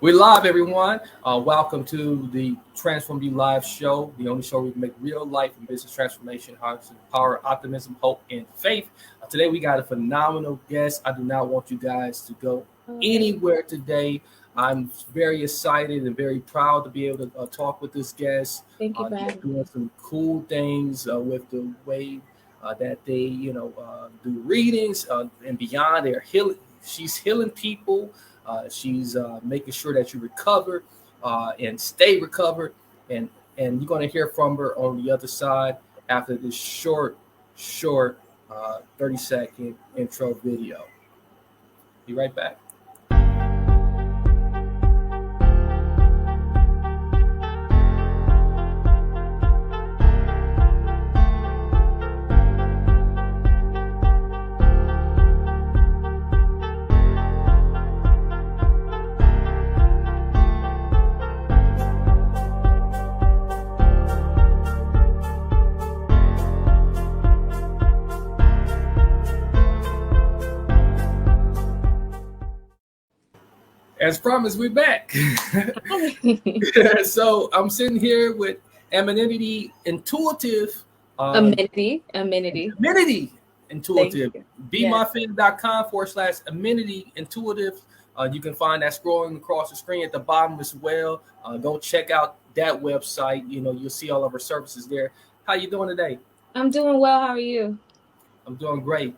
We're live, everyone. Welcome to the Transform You Live show, the only show where we make real life and business transformation, harnessing power, optimism, hope, and faith. Today, we got a phenomenal guest. I do not want you guys to go anywhere today. I'm very excited and very proud to be able to talk with this guest. Thank you for He's having me. doing some cool things with the way that they, do readings and beyond. They're healing. She's healing people. She's making sure that you recover and stay recovered, and you're going to hear from her on the other side after this short 30-second intro video. Be right back. As promised, we're back. So I'm sitting here with AmenityIntuitive. Amenity. AmenityIntuitive. BeMyFit.com/AmenityIntuitive. You can find that scrolling across the screen at the bottom as well. Go check out that website. You'll see all of our services there. How you doing today? I'm doing well. How are you? I'm doing great.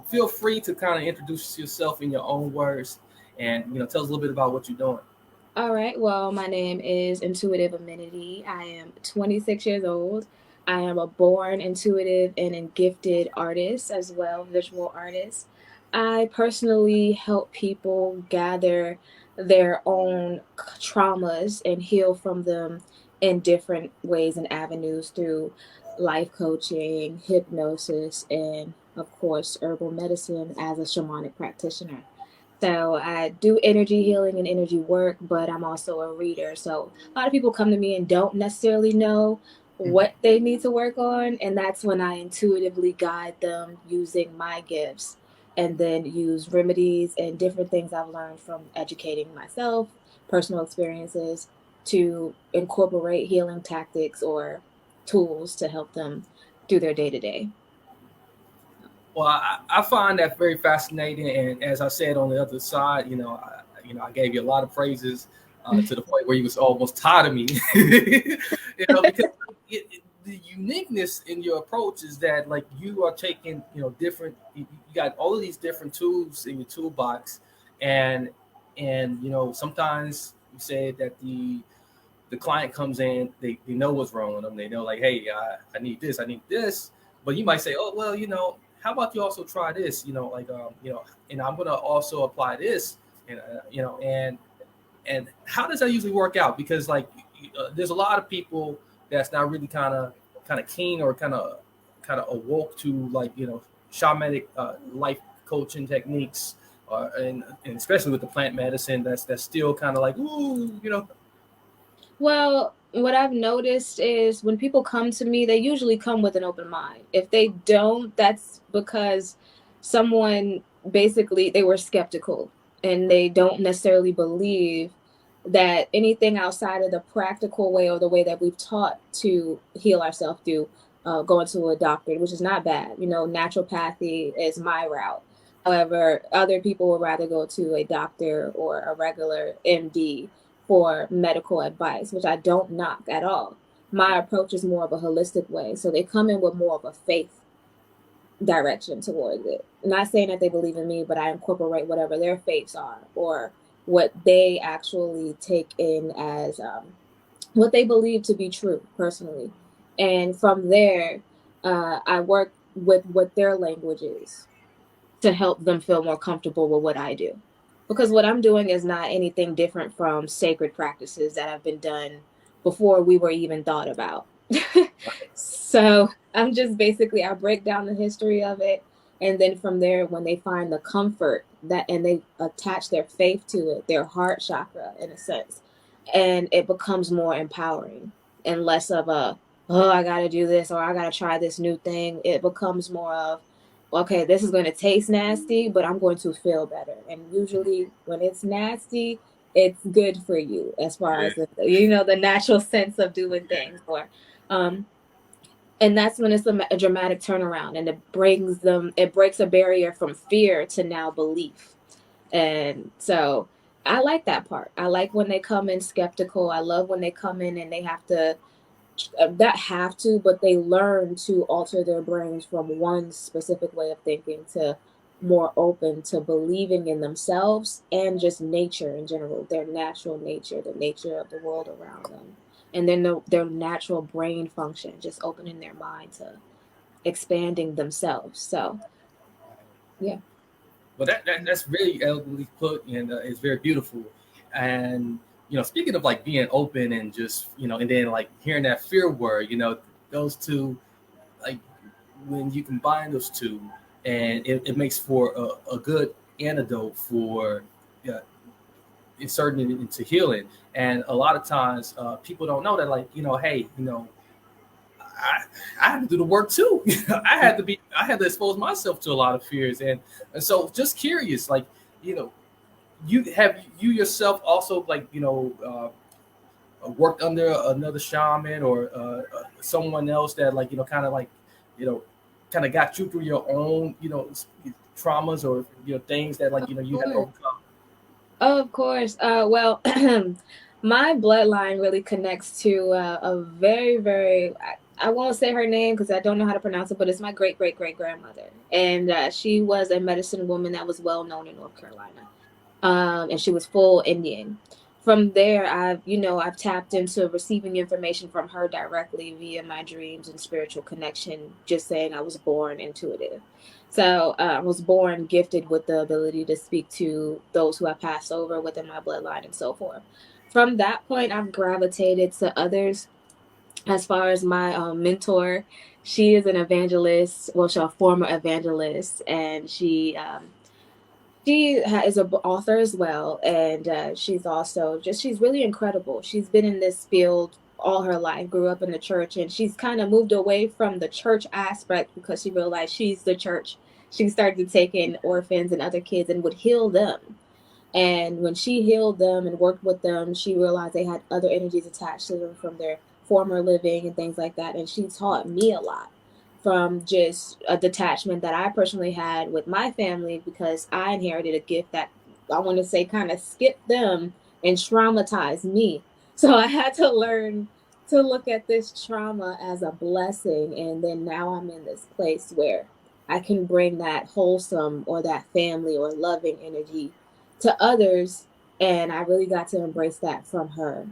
Feel free to kind of introduce yourself in your own words. And tell us a little bit about what you're doing. All right. Well, my name is Intuitive Amenity. I am 26 years old. I am a born intuitive and a gifted artist as well, visual artist. I personally help people gather their own traumas and heal from them in different ways and avenues through life coaching, hypnosis, and of course, herbal medicine as a shamanic practitioner. So I do energy healing and energy work, but I'm also a reader. So a lot of people come to me and don't necessarily know what they need to work on. And that's when I intuitively guide them using my gifts and then use remedies and different things I've learned from educating myself, personal experiences, to incorporate healing tactics or tools to help them do their day-to-day. Well, I find that very fascinating, and as I said on the other side, I gave you a lot of praises to the point where you was almost tired of me, because the uniqueness in your approach is that like you are taking different, you got all of these different tools in your toolbox, and sometimes you say that the client comes in, they know what's wrong with them, they know like, hey, I need this, but you might say, oh well, how about you also try this? And I'm gonna also apply this, and how does that usually work out? Because like there's a lot of people that's not really kind of keen or kind of awoke to like shamanic life coaching techniques, and especially with the plant medicine that's still kind of like ooh. Well, what I've noticed is when people come to me, they usually come with an open mind. If they don't, that's because someone basically they were skeptical and they don't necessarily believe that anything outside of the practical way or the way that we've taught to heal ourselves through going to a doctor, which is not bad. Naturopathy is my route. However, other people would rather go to a doctor or a regular MD for medical advice, which I don't knock at all. My approach is more of a holistic way. So they come in with more of a faith direction towards it. I'm not saying that they believe in me, but I incorporate whatever their faiths are or what they actually take in as what they believe to be true personally. And from there, I work with what their language is to help them feel more comfortable with what I do. Because what I'm doing is not anything different from sacred practices that have been done before we were even thought about. So I'm just basically, I break down the history of it. And then from there, when they find the comfort and they attach their faith to it, their heart chakra in a sense, and it becomes more empowering. and less of a, oh, I got to do this or I got to try this new thing. It becomes more of, okay, this is going to taste nasty, but I'm going to feel better. And usually when it's nasty, it's good for you as far Yeah. as the natural sense of doing things. Or um and that's when it's a dramatic turnaround, and it breaks a barrier from fear to now belief. And so I like that part. I like when they come in skeptical. I love when they come in and they have to, that have to, but they learn to alter their brains from one specific way of thinking to more open to believing in themselves and just nature in general, their natural nature, the nature of the world around them. And then their natural brain function, just opening their mind to expanding themselves. So, yeah. Well, that's very elegantly put, and it's very beautiful. And speaking of like being open and just and then like hearing that fear word, those two, like when you combine those two, and it makes for a good antidote for uh, inserting it into healing. And a lot of times, people don't know that, like hey, I, I had to do the work too. I had to expose myself to a lot of fears, and so just curious, like you know, you yourself also like worked under another shaman or someone else that like kind of like you know kind of got you through your own traumas or things that like Of you had to course. overcome. Of course. Well, my bloodline really connects to a very, very, I won't say her name because I don't know how to pronounce it, but it's my great, great, great grandmother. And she was a medicine woman that was well known in North Carolina. And she was full Indian. From there, I've tapped into receiving information from her directly via my dreams and spiritual connection. Just saying, I was born intuitive. So I was born gifted with the ability to speak to those who have passed over within my bloodline and so forth. From that point, I've gravitated to others. As far as my mentor, she is an evangelist. Well, she's a former evangelist, and is an author as well, and she's really incredible. She's been in this field all her life, grew up in the church, and she's kind of moved away from the church aspect because she realized she's the church. She started taking orphans and other kids and would heal them. And when she healed them and worked with them, she realized they had other energies attached to them from their former living and things like that. And she taught me a lot from just a detachment that I personally had with my family because I inherited a gift that I want to say kind of skipped them and traumatized me. So I had to learn to look at this trauma as a blessing. And then now I'm in this place where I can bring that wholesome or that family or loving energy to others. And I really got to embrace that from her.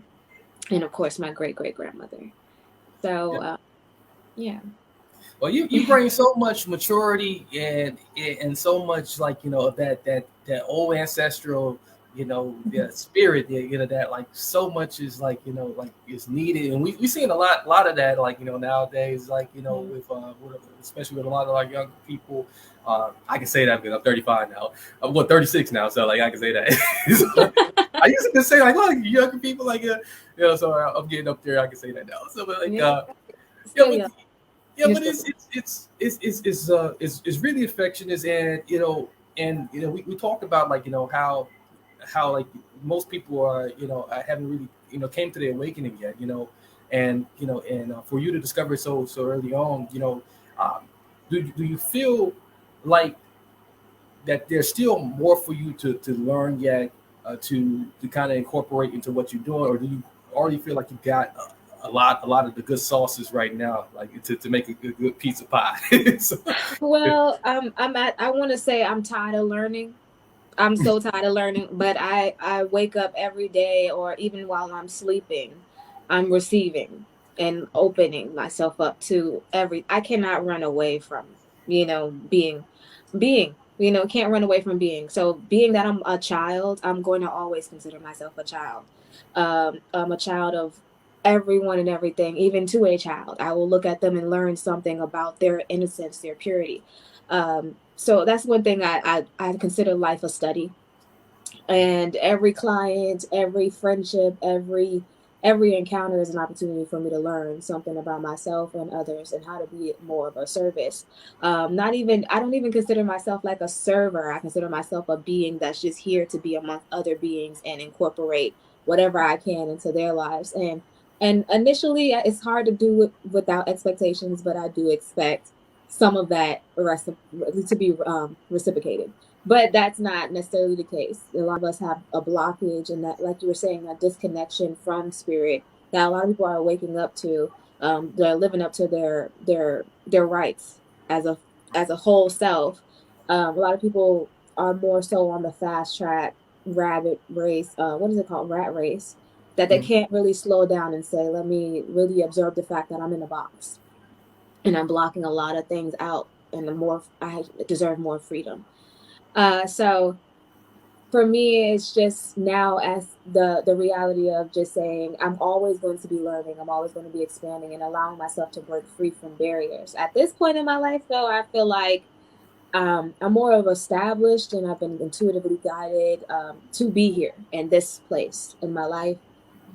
And of course, my great great grandmother. So, Yeah. yeah. Well, you bring so much maturity and so much like of that old ancestral spirit that like so much is like like is needed, and we seeing a lot of that like nowadays like especially with a lot of like young people. I can say that because I'm 35 now. I'm 36 now, so like I can say that. So, I used to say like, oh, younger people like so I'm getting up there. I can say that now. So but like Yeah, yeah, still but young. yeah, You're but still it's really affectionate, and we talked about like how like most people are I haven't really came to the awakening yet, and for you to discover it so early on, um, do you feel like that there's still more for you to learn yet, to kind of incorporate into what you're doing, or do you already feel like you got a lot of the good sauces right now, like to make a good pizza pie? So, well. I want to say I'm tired of learning. I'm so tired of learning, but I wake up every day, or even while I'm sleeping, I'm receiving and opening myself up to every. I cannot run away from being. Can't run away from being. So being that I'm a child, I'm going to always consider myself a child. I'm a child of everyone and everything, even to a child. I will look at them and learn something about their innocence, their purity. So that's one thing I consider life a study. And every client, every friendship, every every encounter is an opportunity for me to learn something about myself and others and how to be more of a service. Not even, I don't even consider myself like a server. I consider myself a being that's just here to be amongst other beings and incorporate whatever I can into their lives. And initially, it's hard to do it without expectations, but I do expect some of that to be reciprocated. But that's not necessarily the case. A lot of us have a blockage, and that, like you were saying, a disconnection from spirit that a lot of people are waking up to. They're living up to their rights as a whole self. A lot of people are more so on the fast track rabbit race. What is it called? Rat race. That they Mm. can't really slow down and say, let me really observe the fact that I'm in a box and I'm blocking a lot of things out, and the more I deserve more freedom. So for me, it's just now as the reality of just saying I'm always going to be learning, I'm always going to be expanding and allowing myself to break free from barriers. At this point in my life, though, I feel like I'm more of established and I've been intuitively guided to be here in this place in my life.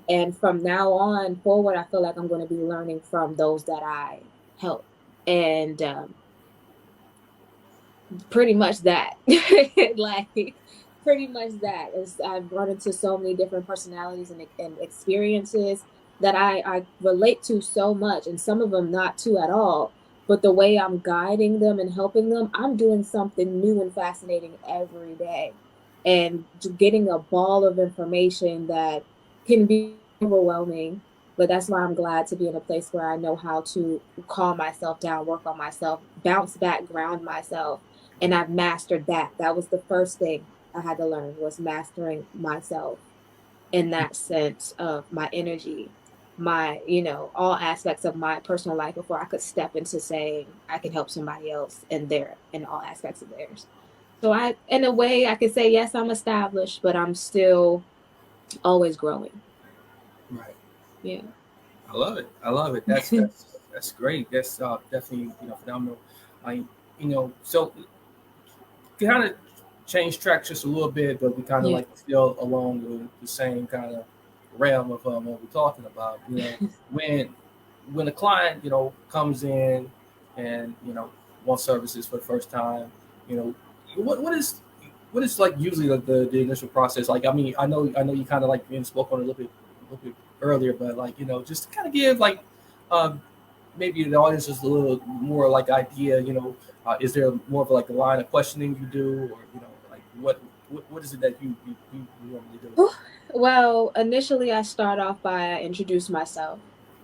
And from now on forward, I feel like I'm going to be learning from those that I help. And pretty much that. Like pretty much that is, I've run into so many different personalities and experiences that I relate to so much, and some of them not to at all. But the way I'm guiding them and helping them, I'm doing something new and fascinating every day, and getting a ball of information that can be overwhelming. But that's why I'm glad to be in a place where I know how to calm myself down, work on myself, bounce back, ground myself, and I've mastered that. That was the first thing I had to learn, was mastering myself in that sense of my energy, my, all aspects of my personal life before I could step into saying I can help somebody else in all aspects of theirs. So in a way, I could say yes, I'm established, but I'm still always growing. Right. Yeah. I love it. I love it. That's great. That's definitely phenomenal. I so kind of change track just a little bit, but we kind of Yeah. like still along the same kind of realm of what we're talking about. When when a client comes in and wants services for the first time, you know, what is like usually the initial process like? I mean, I know you kind of like spoke on it a little bit earlier, but like just to kind of give like um, maybe the audience is a little more like idea. Is there more of like a line of questioning you do, or like what is it that you normally do? Well, initially, I start off by introduce myself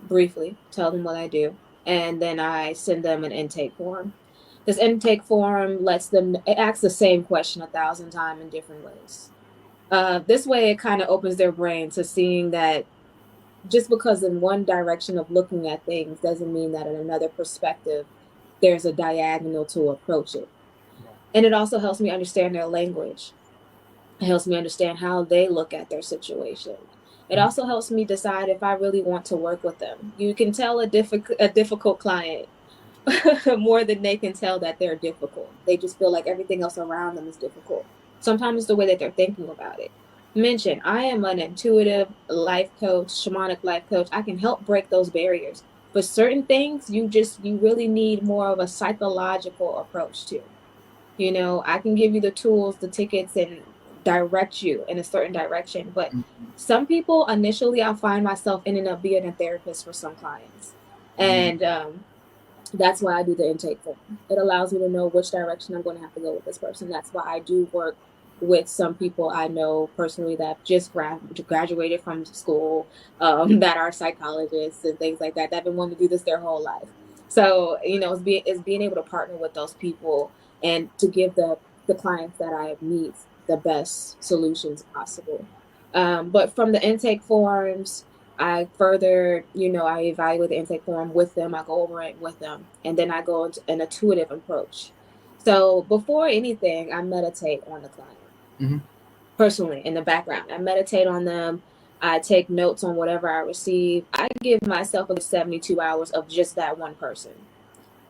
briefly, tell them what I do, and then I send them an intake form. This intake form it asks the same question 1,000 times in different ways. This way, it kind of opens their brain to seeing that just because in one direction of looking at things doesn't mean that in another perspective there's a diagonal to approach it. And it also helps me understand their language. It helps me understand how they look at their situation. It also helps me decide if I really want to work with them. You can tell a difficult client more than they can tell that they're difficult. They just feel like everything else around them is difficult. Sometimes it's the way that they're thinking about it. Mention, I am an intuitive life coach, shamanic life coach. I can help break those barriers. But certain things you really need more of a psychological approach to. I can give you the tools, the tickets, and direct you in a certain direction. But some people, initially, I'll find myself ending up being a therapist for some clients. Mm-hmm. And that's why I do the intake form. It allows me to know which direction I'm going to have to go with this person. That's why I do work with some people I know personally that just graduated from school, that are psychologists and things like that. That have been wanting to do this their whole life. So it's being able to partner with those people and to give the clients that I meet the best solutions possible. But from the intake forms, I further, I evaluate the intake form with them. I go over it with them, and then I go into an intuitive approach. So before anything, I meditate on the client Mm-hmm. personally in the background. I meditate on them. I take notes on whatever I receive. I give myself a 72 hours of just that one person.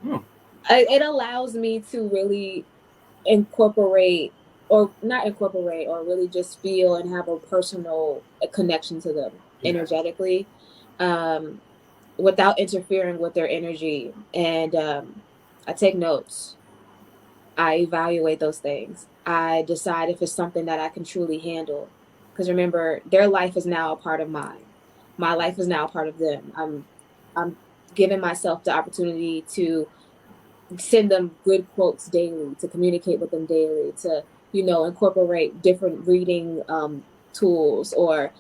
Hmm. It allows me to really incorporate or not incorporate or really just feel and have a personal connection to them. Yeah. energetically, without interfering with their energy. And I take notes. I evaluate those things. I decide if it's something that I can truly handle. Because remember, their life is now a part of mine. My life is now a part of them. I'm giving myself the opportunity to send them good quotes daily, to communicate with them daily, to incorporate different reading tools, or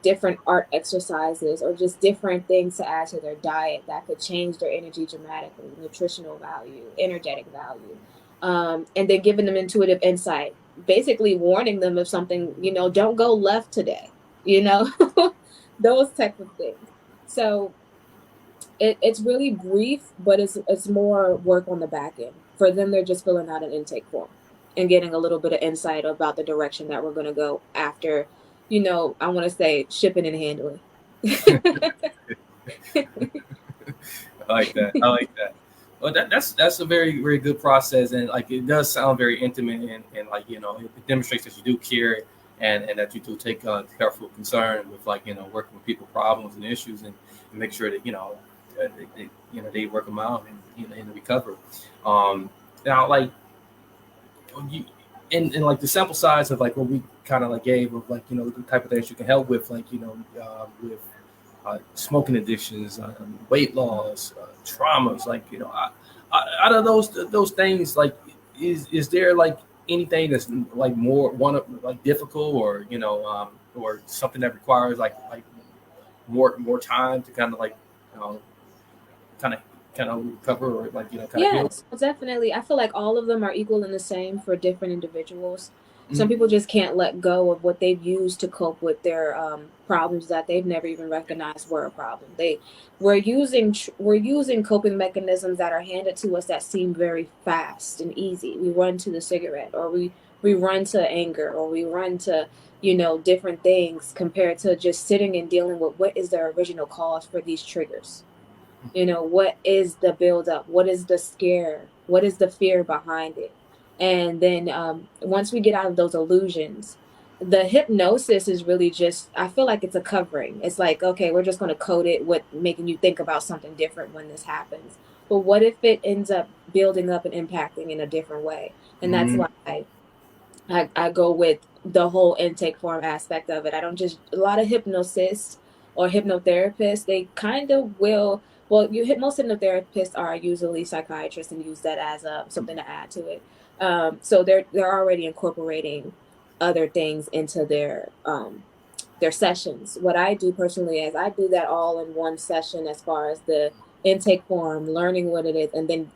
different art exercises, or just different things to add to their diet that could change their energy dramatically, nutritional value, energetic value, and then giving them intuitive insight, basically warning them of something, don't go left today, you know, those type of things. So it's really brief, but it's more work on the back end. For them, they're just filling out an intake form and getting a little bit of insight about the direction that we're going to go after, I want to say shipping and handling. I like that. I like that. Well, that's a very very good process, and like it does sound very intimate, and like it demonstrates that you do care, and that you do take careful concern with like working with people problems and issues, and make sure that they work them out and recover. Now like you and like the sample size of like what we kind of like gave of like the type of things you can help with like with smoking addictions, weight loss, traumas. Like out of those things, like is there like anything that's like more one of like difficult or or something that requires like more time to kind of like uh, kind of kind of recover or like kind of heal? Yes, well, definitely. I feel like all of them are equal and the same for different individuals. Some Mm, people just can't let go of what they've used to cope with their problems that they've never even recognized were a problem. We're using coping mechanisms that are handed to us that seem very fast and easy. We run to the cigarette, or we run to anger, or we run to different things, compared to just sitting and dealing with what is the original cause for these triggers. What is the buildup? What is the scare? What is the fear behind it? And then once we get out of those illusions, the hypnosis is really just, I feel like it's a covering. It's like, okay, we're just going to code it with making you think about something different when this happens. But what if it ends up building up and impacting in a different way? And that's mm, why I go with the whole intake form aspect of it. I don't just, a lot of hypnosis or hypnotherapists, they kind of will, well, most hypnotherapists are usually psychiatrists and use that as something to add to it. So they're already incorporating other things into their sessions. What I do personally is I do that all in one session, as far as the intake form, learning what it is, and then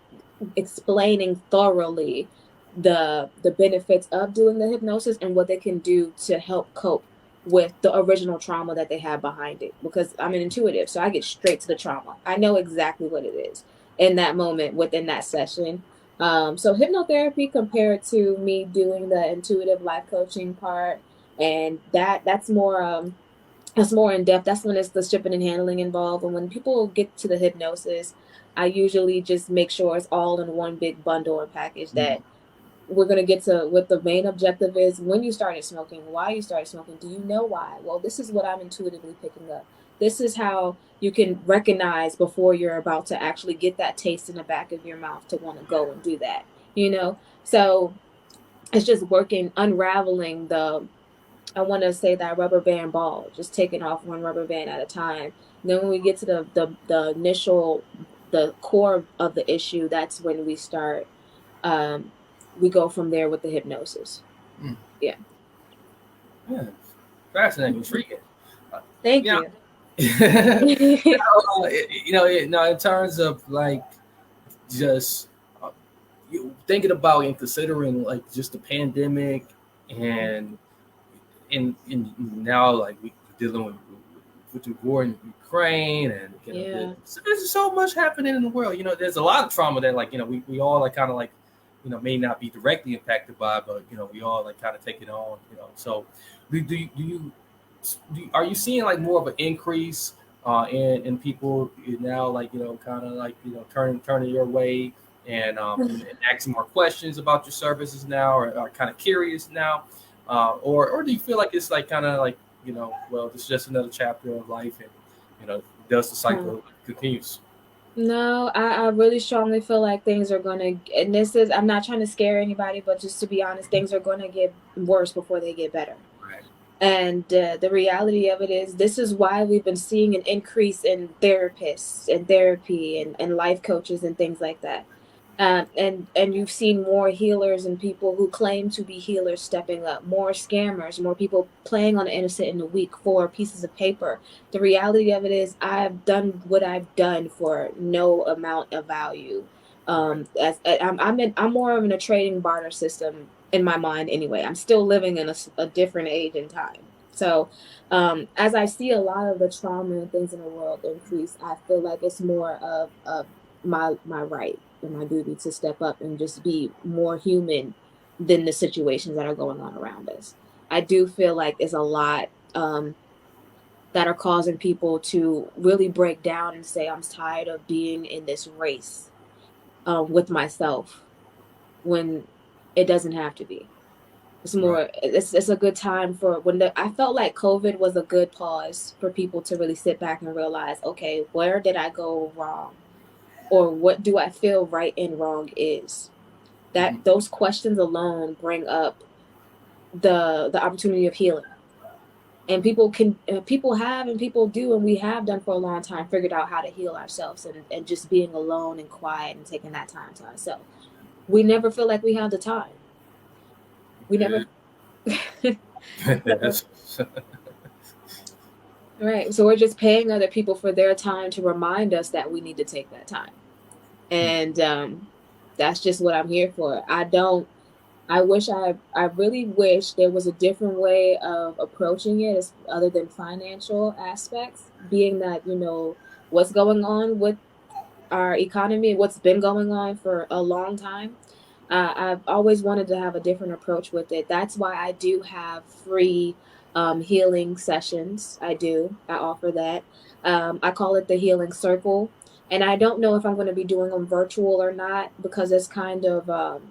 explaining thoroughly the benefits of doing the hypnosis and what they can do to help cope with the original trauma that they have behind it. Because I'm an intuitive, so I get straight to the trauma. I know exactly what it is in that moment within that session. So hypnotherapy, compared to me doing the intuitive life coaching part, and that's more in depth. That's when it's the shipping and handling involved. And when people get to the hypnosis, I usually just make sure it's all in one big bundle and package, mm, that we're going to get to what the main objective is. When you started smoking, why you started smoking, do you know why? Well, this is what I'm intuitively picking up. This is how you can recognize before you're about to actually get that taste in the back of your mouth to want to go and do that. So it's just working, unraveling I want to say that rubber band ball, just taking off one rubber band at a time. And then when we get to the initial, the core of the issue, that's when we start. Um, we go from there with the hypnosis. mm. Yeah. Yeah, fascinating, intriguing. Uh, Thank yeah. you. Now in terms of like just you thinking about and considering like just the pandemic and in now like we dealing with the war in Ukraine and Yeah. there's so much happening in the world. There's a lot of trauma that like we all like kind of like may not be directly impacted by, but we all like kind of take it on. So are you seeing like more of an increase in people now like kind of like turning your way and asking more questions about your services now or kind of curious now or do you feel like it's like kind of like well, this is just another chapter of life, and thus the Hmm. cycle continues. No, I really strongly feel like things are gonna, and this is, I'm not trying to scare anybody, but just to be honest, things are gonna get worse before they get better. Right. And the reality of it is, this is why we've been seeing an increase in therapists and therapy and life coaches and things like that. And you've seen more healers and people who claim to be healers stepping up, more scammers, more people playing on the innocent in the weak for pieces of paper. The reality of it is, I've done what I've done for no amount of value. Right. I'm more of in a trading barter system in my mind anyway. I'm still living in a different age and time. So, as I see a lot of the trauma and things in the world increase, I feel like it's more of my right and my duty to step up and just be more human than the situations that are going on around us. I do feel like there's a lot that are causing people to really break down and say, I'm tired of being in this race with myself, when it doesn't have to be. It's Right. more, it's a good time for I felt like COVID was a good pause for people to really sit back and realize, okay, where did I go wrong? Or what do I feel right and wrong is? That Hmm. those questions alone bring up the opportunity of healing. And people have, and people do, and we have done for a long time, figured out how to heal ourselves, and just being alone and quiet and taking that time to ourselves. We never feel like we have the time. We never. It, So, it's, right. So we're just paying other people for their time to remind us that we need to take that time. And that's just what I'm here for. I really wish there was a different way of approaching it, other than financial aspects, being that, what's going on with our economy, what's been going on for a long time. I've always wanted to have a different approach with it. That's why I do have free healing sessions. I offer that. I call it the Healing Circle. And I don't know if I'm going to be doing them virtual or not, because it's kind of,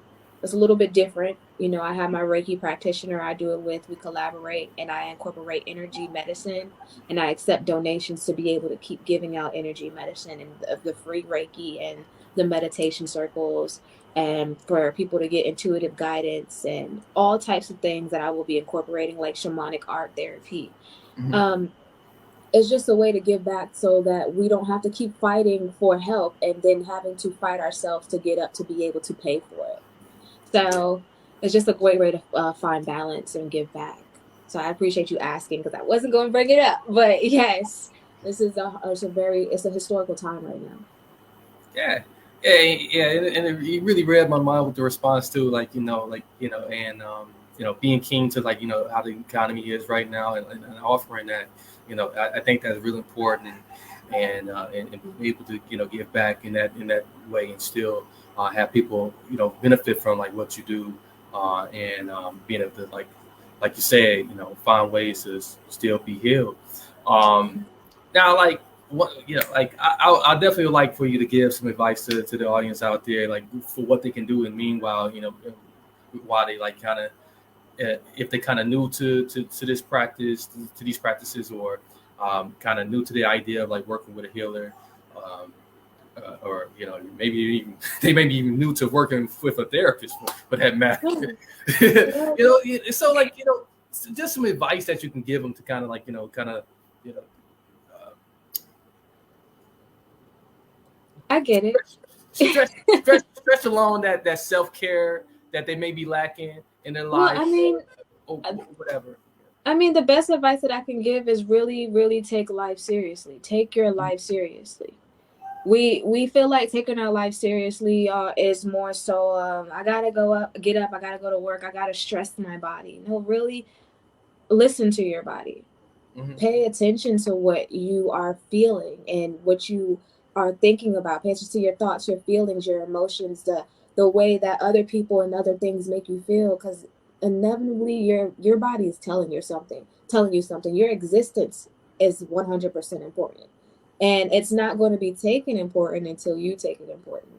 it's a little bit different. I have my Reiki practitioner I do it with. We collaborate, and I incorporate energy medicine, and I accept donations to be able to keep giving out energy medicine and the free Reiki and the meditation circles, and for people to get intuitive guidance and all types of things that I will be incorporating, like shamanic art therapy. mhm. Um, it's just a way to give back so that we don't have to keep fighting for help and then having to fight ourselves to get up to be able to pay for it. So it's just a great way to find balance and give back. So I appreciate you asking, because I wasn't going to bring it up, but yes, it's a historical time right now. Yeah, yeah, and it really read my mind with the response too, and being keen to how the economy is right now, and offering that, I think that's really important, and being able to give back in that way, and still have people benefit from like what you do, and being able to like you said, find ways to still be healed. Um, Now, like what I definitely would like for you to give some advice to the audience out there, like for what they can do, and meanwhile, while they like kind of if they kind of new to this practice, to these practices, or kind of new to the idea of like working with a healer, um, or maybe even they may be even new to working with a therapist for that matter. Yeah, So like just some advice that you can give them to kind of like you know uh, I get it. stretch stretch along that self care that they may be lacking in their Well, life, or uh, whatever. the best advice that I can give is really, really take life seriously. Take your life seriously. We feel like taking our life seriously is more so, I gotta go up, get up, I gotta go to work, I gotta stress my body. No, really listen to your body. Mm-hmm. Pay attention to what you are feeling and what you are thinking about. Pay attention to your thoughts, your feelings, your emotions, the way that other people and other things make you feel, because inevitably your body is telling you something. Your existence is 100% important, and it's not going to be taken important until you take it important.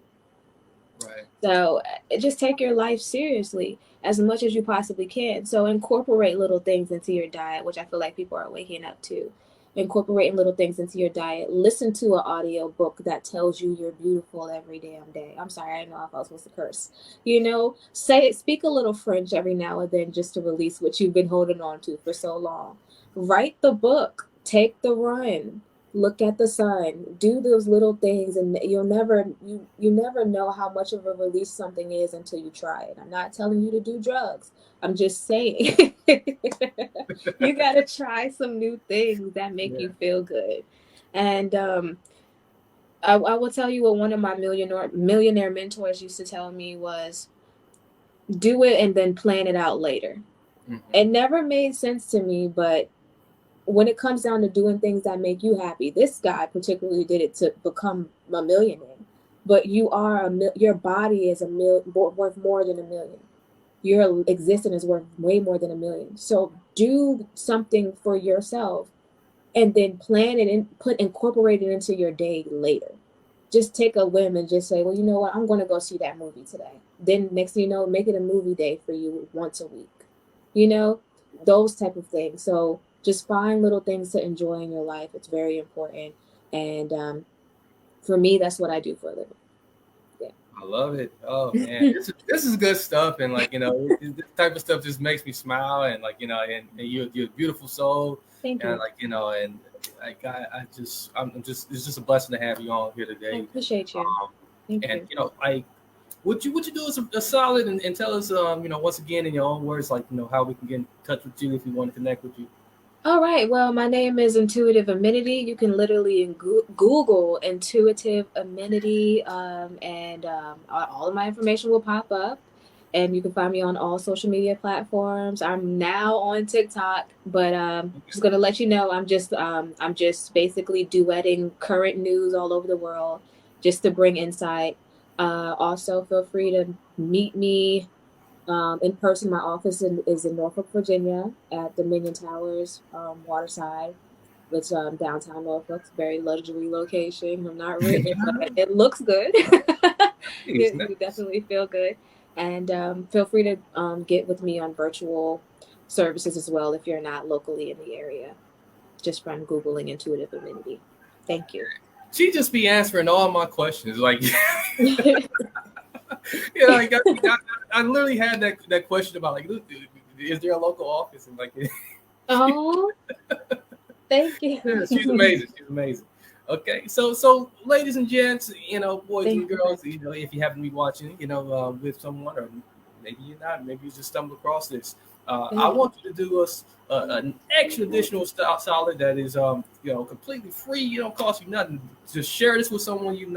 Right. So just take your life seriously as much as you possibly can. So incorporate little things into your diet, which I feel like people are waking up to. Incorporating little things into your diet. Listen to an audio book that tells you you're beautiful every damn day. I'm sorry, I didn't know if I was supposed to curse. Speak a little French every now and then just to release what you've been holding on to for so long. Write the book. Take the run, look at the sun, do those little things, and you never know how much of a release something is until you try it. I'm not telling you to do drugs. I'm just saying you got to try some new things that make Yeah. you feel good. And I will tell you what one of my millionaire mentors used to tell me was, do it and then plan it out later. Mm-hmm. It never made sense to me, but when it comes down to doing things that make you happy, this guy particularly did it to become a millionaire. But your body is worth more than a million. Your existence is worth way more than a million. So do something for yourself and then plan it and incorporate it into your day later. Just take a whim and just say, well, you know what, I'm going to go see that movie today. Then next thing you know, make it a movie day for you once a week. You know, those type of things. So just find little things to enjoy in your life. It's very important. And for me, that's what I do for a living. I love it. Oh man, Yeah. this is good stuff, and like this type of stuff just makes me smile, and like and you're a beautiful soul, Thank and you. like and like I'm just it's just a blessing to have you on here I today. appreciate you. Um, Thank and you. like would you do us a solid and tell us once again in your own words like how we can get in touch with you if we want to connect with you. All right. Well, my name is Intuitive Amenity. You can literally Google Intuitive Amenity, and all of my information will pop up. And you can find me on all social media platforms. I'm now on TikTok, but just gonna let you know, I'm just basically duetting current news all over the world, just to bring insight. Also, feel free to meet me in person. My office is in Norfolk, Virginia, at Dominion Towers, Waterside. It's downtown Norfolk. It's a very luxury location. I'm not rich, but it looks good. Nice, You nice. definitely feel good. And feel free to get with me on virtual services as well if you're not locally in the area. Just from Googling Intuitive Amenity. Thank you. She just be answering all my questions like like I literally had that question about like, dude, is there a local office? And like, Oh, thank yeah, you. she's amazing. She's amazing. Okay, so ladies and gents, boys Thank and you for girls, if you happen to be watching, with someone, or maybe you're not, maybe you just stumbled across this. I thank you. want you to do us an extra additional solid that is, completely free. You don't cost you nothing. Just share this with someone you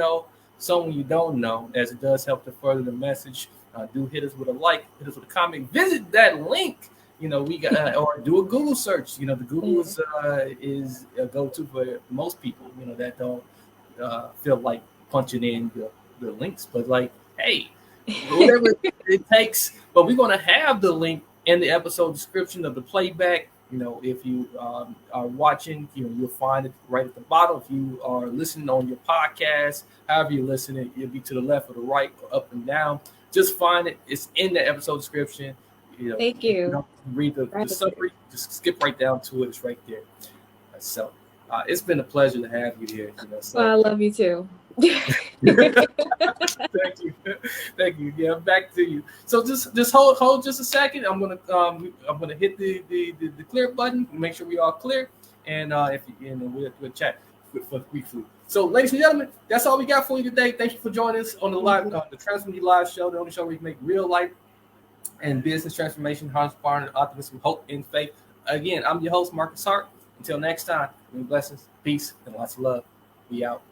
don't know, as it does help to further the message. Do hit us with a like, hit us with a comment, visit that link. We got or do a Google search. The Google Yeah. is a go-to for most people. That don't feel like punching in the links, but like, hey, whatever it takes. But we're gonna have the link in the episode description of the playback. If you are watching, you'll find it right at the bottom. If you are listening on your podcast, however you're listening, it'll be to the left or the right or up and down. Just find it. It's in the episode description. Thank If you you. don't read the Gratitude. summary, just skip right down to it. It's right there. So it's been a pleasure to have you here. Well, So I love you too. thank you, thank you. Yeah, back to you. So just hold just a second. I'm gonna hit the clear button. Make sure we all clear, and if you we'll chat for briefly. So, ladies and gentlemen, that's all we got for you today. Thank you for joining us on the Thank live you. the Transformation Live show, the only show where we make real life and business transformation, inspiring optimism, hope, and faith. Again, I'm your host, Marcus Hart. Until next time, many blessings, peace, and lots of love. We out.